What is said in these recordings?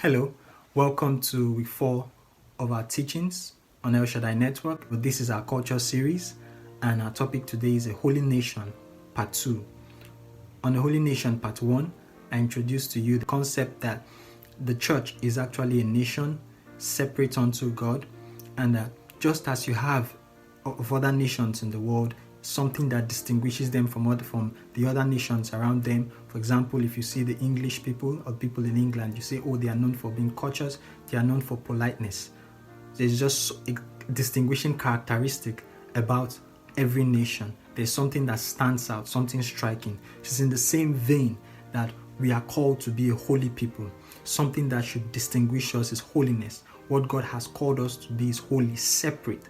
Hello, welcome to week 4 of our teachings on El Shaddai Network. This is our culture series, and our topic today is a Holy Nation, Part 2. On the Holy Nation, Part 1, I introduced to you the concept that the church is actually a nation separate unto God, and that just as you have of other nations in the world, something that distinguishes them from the other nations around them. For example, if you see the English people or people in England, you say, oh, they are known for being courteous, they are known for politeness. There's just a distinguishing characteristic about every nation. There's something that stands out, something striking. It's in the same vein that we are called to be a holy people. Something that should distinguish us is holiness. What God has called us to be is holy, separate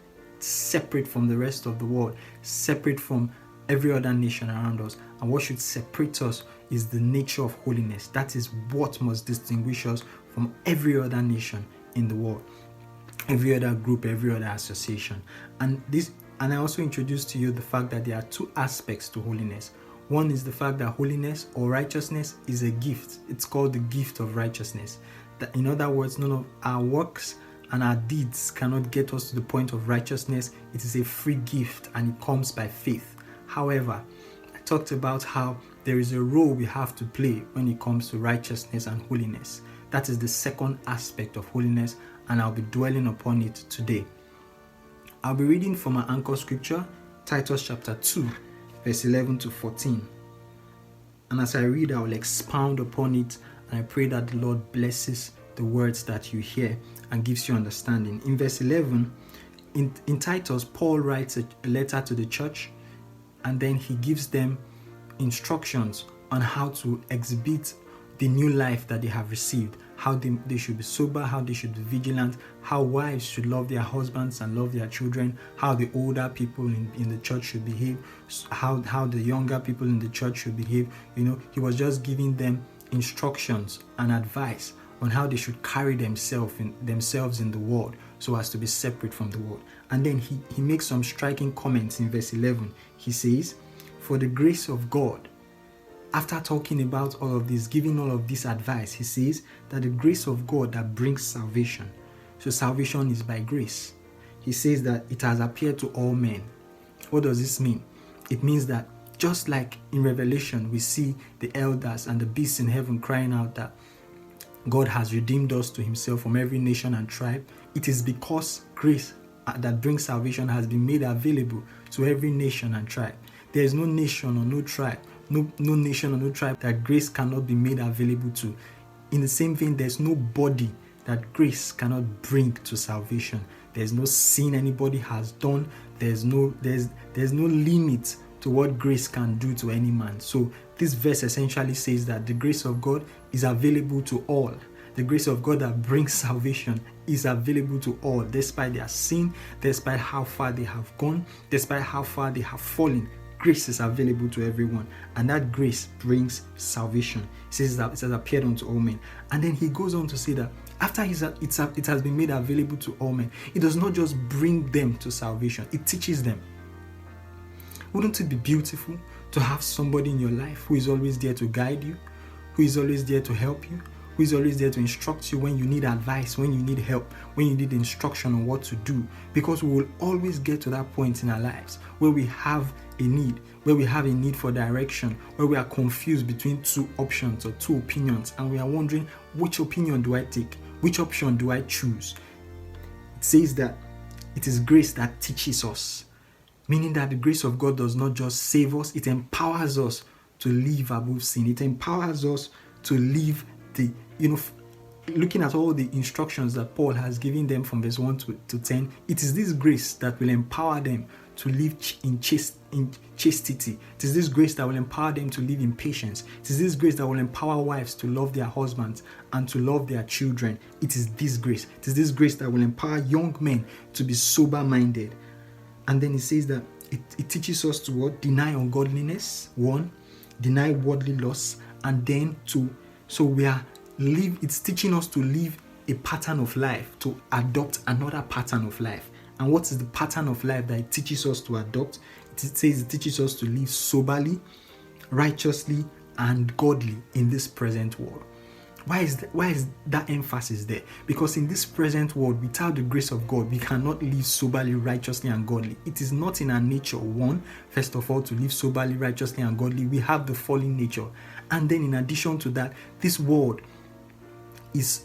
from the rest of the world, separate from every other nation around us. And what should separate us is the nature of holiness. That is what must distinguish us from every other nation in the world, every other group, every other association. And I also introduced to you the fact that there are two aspects to holiness. One is the fact that holiness or righteousness is a gift. It's called the gift of righteousness. That, in other words, none of our works and our deeds cannot get us to the point of righteousness. It is a free gift and it comes by faith. However, I talked about how there is a role we have to play when it comes to righteousness and holiness. That is the second aspect of holiness, and I'll be dwelling upon it today. I'll be reading from our anchor scripture, Titus chapter 2, verse 11 to 14. And as I read, I will expound upon it, and I pray that the Lord blesses the words that you hear and gives you understanding. In verse 11, in Titus, Paul writes a letter to the church, and then he gives them instructions on how to exhibit the new life that they have received, how they should be sober, how they should be vigilant, how wives should love their husbands and love their children, how the older people in the church should behave, how the younger people in the church should behave. He was just giving them instructions and advice on how they should carry themselves in the world so as to be separate from the world. And then he makes some striking comments in verse 11. He says, for the grace of God, after talking about all of this, giving all of this advice, he says that the grace of God that brings salvation. So salvation is by grace. He says that it has appeared to all men. What does this mean? It means that just like in Revelation, we see the elders and the beasts in heaven crying out that God has redeemed us to himself from every nation and tribe. It is because grace that brings salvation has been made available to every nation and tribe. There is no nation or no tribe, no nation or no tribe that grace cannot be made available to. In the same vein, there's no body that grace cannot bring to salvation. There's no sin anybody has done. There's no limit to what grace can do to any man. So this verse essentially says that the grace of God is available to all. The grace of God that brings salvation is available to all, despite their sin, despite how far they have gone, despite how far they have fallen. Grace is available to everyone, and that grace brings salvation. He says that it has appeared unto all men. And then he goes on to say that after it has been made available to all men, it does not just bring them to salvation, it teaches them. Wouldn't it be beautiful to have somebody in your life who is always there to guide you, who is always there to help you, who is always there to instruct you when you need advice, when you need help, when you need instruction on what to do? Because we will always get to that point in our lives where we have a need for direction, where we are confused between two options or two opinions, and we are wondering, which opinion do I take? Which option do I choose? It says that it is grace that teaches us. Meaning that the grace of God does not just save us, it empowers us to live above sin. It empowers us to live looking at all the instructions that Paul has given them from verse 1 to 10, it is this grace that will empower them to live in chastity. It is this grace that will empower them to live in patience. It is this grace that will empower wives to love their husbands and to love their children. It is this grace. It is this grace that will empower young men to be sober-minded. And then it says that it teaches us to what? Deny ungodliness, one, deny worldly lusts, and then it's teaching us to live a pattern of life, to adopt another pattern of life. And what is the pattern of life that it teaches us to adopt? It says it teaches us to live soberly, righteously, and godly in this present world. Why is that emphasis there? Because in this present world, without the grace of God, we cannot live soberly, righteously, and godly. It is not in our nature, first of all, to live soberly, righteously, and godly. We have the fallen nature. And then in addition to that, this world is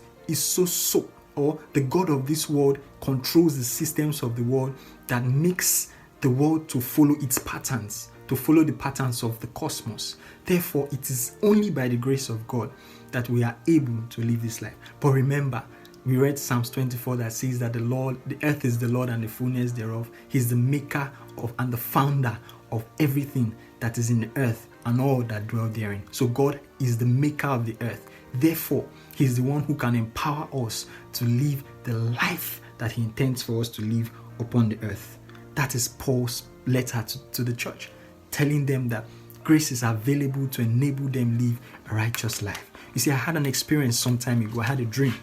or the God of this world controls the systems of the world that makes the world to follow its patterns, to follow the patterns of the cosmos. Therefore, it is only by the grace of God that we are able to live this life. But remember, we read Psalms 24 that says that the earth is the Lord and the fullness thereof. He's the maker of and the founder of everything that is in the earth and all that dwell therein. So God is the maker of the earth. Therefore, He's the one who can empower us to live the life that He intends for us to live upon the earth. That is Paul's letter to the church, telling them that grace is available to enable them live a righteous life. You see, I had an experience some time ago. I had a dream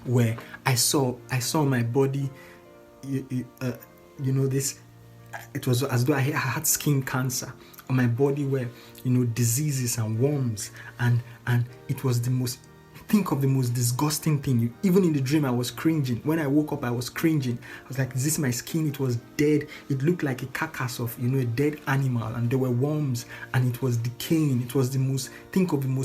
where I saw my body, this, it was as though I had skin cancer on my body, where, diseases and worms, and it was the most disgusting thing. Even in the dream, I was cringing. When I woke up, I was cringing. I was like, is this my skin? It was dead. It looked like a carcass of, a dead animal, and there were worms, and it was decaying. It was the most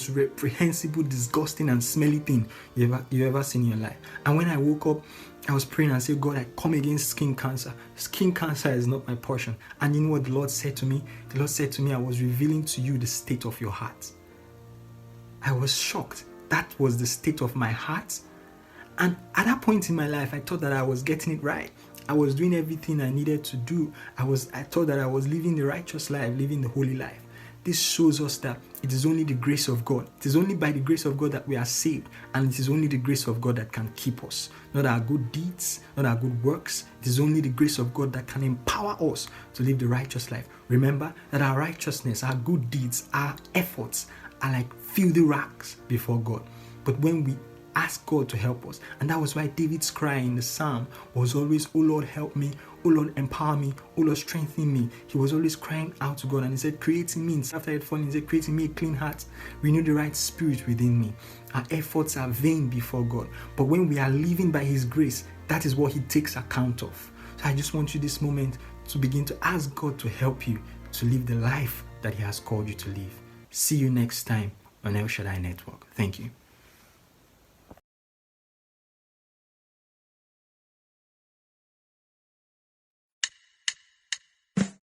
reprehensible, disgusting, and smelly thing you ever seen in your life. And when I woke up, I was praying and said, God, I come against skin cancer. Skin cancer is not my portion. And you know what the Lord said to me? The Lord said to me, I was revealing to you the state of your heart. I was shocked. That was the state of my heart. And at that point in my life, I thought that I was getting it right. I was doing everything I needed to do. I thought that I was living the righteous life, living the holy life. This shows us that it is only the grace of God. It is only by the grace of God that we are saved. And it is only the grace of God that can keep us. Not our good deeds, not our good works. It is only the grace of God that can empower us to live the righteous life. Remember that our righteousness, our good deeds, our efforts are like filthy rags before God. But when we ask God to help us, and that was why David's cry in the psalm was always, "Oh Lord, help me. Oh Lord, empower me. Oh Lord, strengthen me." He was always crying out to God, and he said, "Create in me." After he had fallen, he said, "Create in me a clean heart. Renew the right spirit within me." Our efforts are vain before God. But when we are living by His grace, that is what He takes account of. So I just want you this moment to begin to ask God to help you to live the life that He has called you to live. See you next time on El Shaddai Network. Thank you.